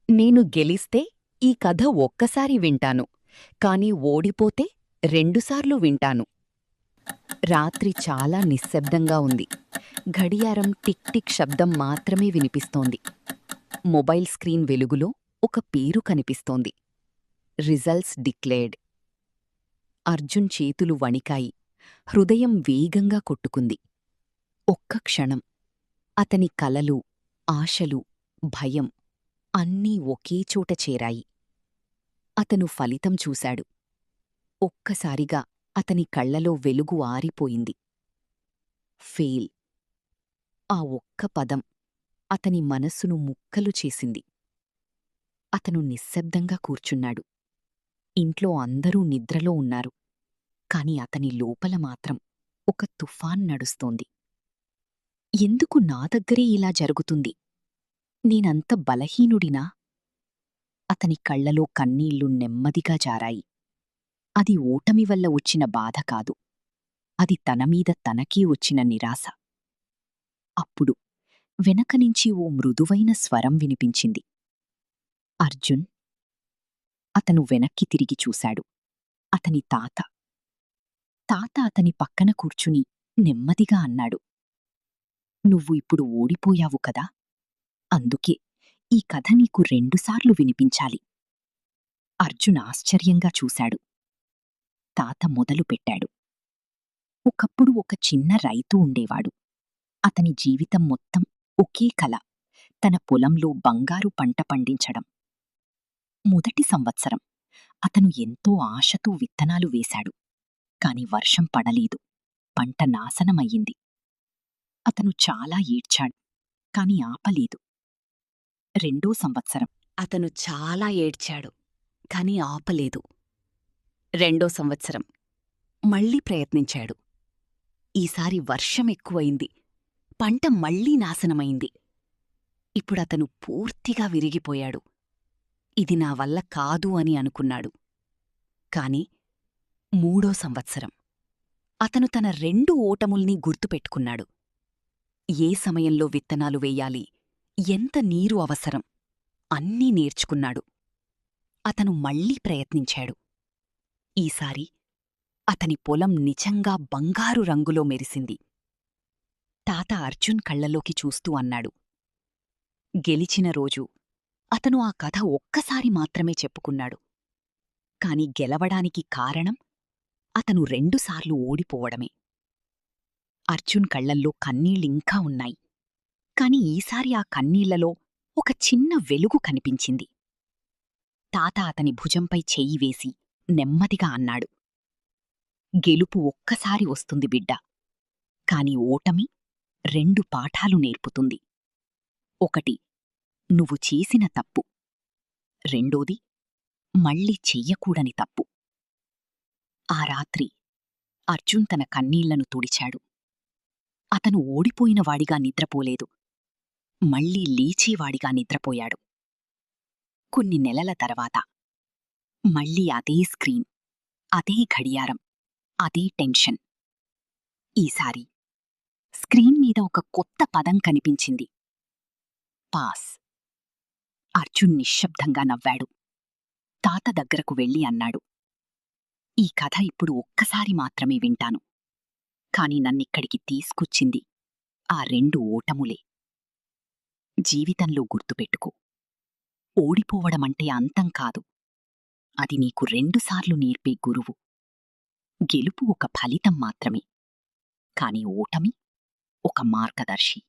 నేను గెలిస్తే ఈ కథ ఒక్కసారి వింటాను, కాని ఓడిపోతే రెండుసార్లు వింటాను. రాత్రి చాలా నిశ్శబ్దంగా ఉంది. గడియారం టిక్ టిక్ శబ్దం మాత్రమే వినిపిస్తోంది. మొబైల్ స్క్రీన్ వెలుగులో ఒక పేరు కనిపిస్తోంది. Results declared. అర్జున్ చేతులు వణికాయి. హృదయం వేగంగా కొట్టుకుంది. ఒక్క క్షణం. అతని కలలు, ఆశలు, భయం అన్నీ ఒకేచోట చేరాయి. అతను ఫలితం చూశాడు. ఒక్కసారిగా అతని కళ్లలో వెలుగు ఆరిపోయింది. ఫెయిల్. ఆ ఒక్క పదం అతని మనస్సును ముక్కలు చేసింది. అతను నిశ్శబ్దంగా కూర్చున్నాడు. ఇంట్లో అందరూ నిద్రలో ఉన్నారు. కాని అతని లోపల మాత్రం ఒక తుఫాన్ నడుస్తోంది. ఎందుకు నా దగ్గరే ఇలా జరుగుతుంది? నేనంత బలహీనుడినా? అతని కళ్లలో కన్నీళ్లు నెమ్మదిగా జారాయి. అది ఓటమి వల్ల వచ్చిన బాధ కాదు. అది తనమీద తనకే వచ్చిన నిరాశ. అప్పుడు వెనకనించి ఓ మృదువైన స్వరం వినిపించింది. అర్జున్. అతను వెనక్కి తిరిగి చూశాడు. అతని తాత. తాత అతని పక్కన కూర్చుని నెమ్మదిగా అన్నాడు. నువ్వు ఇప్పుడు ఓడిపోయావు కదా, అందుకే ఈ కథ నీకు రెండుసార్లు వినిపించాలి. అర్జున్ ఆశ్చర్యంగా చూశాడు. తాత మొదలుపెట్టాడు. ఒకప్పుడు ఒక చిన్న రైతు ఉండేవాడు. అతని జీవితం మొత్తం ఒకే కల, తన పొలంలో బంగారు పంట పండించడం. మొదటి సంవత్సరం అతను ఎంతో ఆశతో విత్తనాలు వేశాడు. కాని వర్షం పడలేదు. పంట నాశనమయ్యింది. అతను చాలా ఏడ్చాడు. కాని ఆపలేదు. రెండో సంవత్సరం అతను చాలా ఏడ్చాడు. కాని ఆపలేదు. రెండో సంవత్సరం మళ్ళీ ప్రయత్నించాడు. ఈసారి వర్షం ఎక్కువయింది. పంట మళ్లీ నాశనమైంది. ఇప్పుడతను పూర్తిగా విరిగిపోయాడు. ఇది నా వల్ల కాదు అని అనుకున్నాడు. కాని మూడో సంవత్సరం అతను తన రెండు ఓటముల్ని గుర్తుపెట్టుకున్నాడు. ఏ సమయంలో విత్తనాలు వేయాలి, ఎంత నీరు అవసరం అన్నీ నేర్చుకున్నాడు. అతను మళ్లీ ప్రయత్నించాడు. ఈసారి అతని పొలం నిజంగా బంగారు రంగులో మెరిసింది. తాత అర్జున్ కళ్లలోకి చూస్తూ అన్నాడు. గెలిచిన రోజు అతను ఆ కథ ఒక్కసారి మాత్రమే చెప్పుకున్నాడు. కాని గెలవడానికి కారణం అతను రెండుసార్లు ఓడిపోవడమే. అర్జున్ కళ్లల్లో కన్నీళ్ళింకా ఉన్నాయి. కాని ఈసారి ఆ కన్నీళ్లలో ఒక చిన్న వెలుగు కనిపించింది. తాత అతని భుజంపై చెయ్యి వేసి నెమ్మదిగా అన్నాడు. గెలుపు ఒక్కసారి వస్తుంది బిడ్డా, కాని ఓటమి రెండు పాఠాలు నేర్పుతుంది. ఒకటి, నువ్వు చేసిన తప్పు. రెండోది, మళ్ళీ చెయ్యకూడని తప్పు. ఆ రాత్రి అర్జున్ తన కన్నీళ్లను తుడిచాడు. అతను ఓడిపోయినవాడిగా నిద్రపోలేదు. మళ్లీ లేచేవాడిగా నిద్రపోయాడు. కొన్ని నెలల తర్వాత మళ్లీ అదే స్క్రీన్, అదే గడియారం, అదే టెన్షన్. ఈసారి స్క్రీన్ మీద ఒక కొత్త పదం కనిపించింది. పాస్. అర్జున్ నిశ్శబ్దంగా నవ్వాడు. తాత దగ్గరకు వెళ్ళి అన్నాడు. ఈ కథ ఇప్పుడు ఒక్కసారి మాత్రమే వింటాను. కాని నన్నిక్కడికి తీసుకొచ్చింది ఆ రెండు ఓటములే. జీవితంలో గుర్తుపెట్టుకో, ఓడిపోవడమంటే అంతం కాదు. అది నీకు రెండుసార్లు నేర్పే గురువు. గెలుపు ఒక ఫలితం మాత్రమే. కాని ఓటమి ఒక మార్గదర్శి.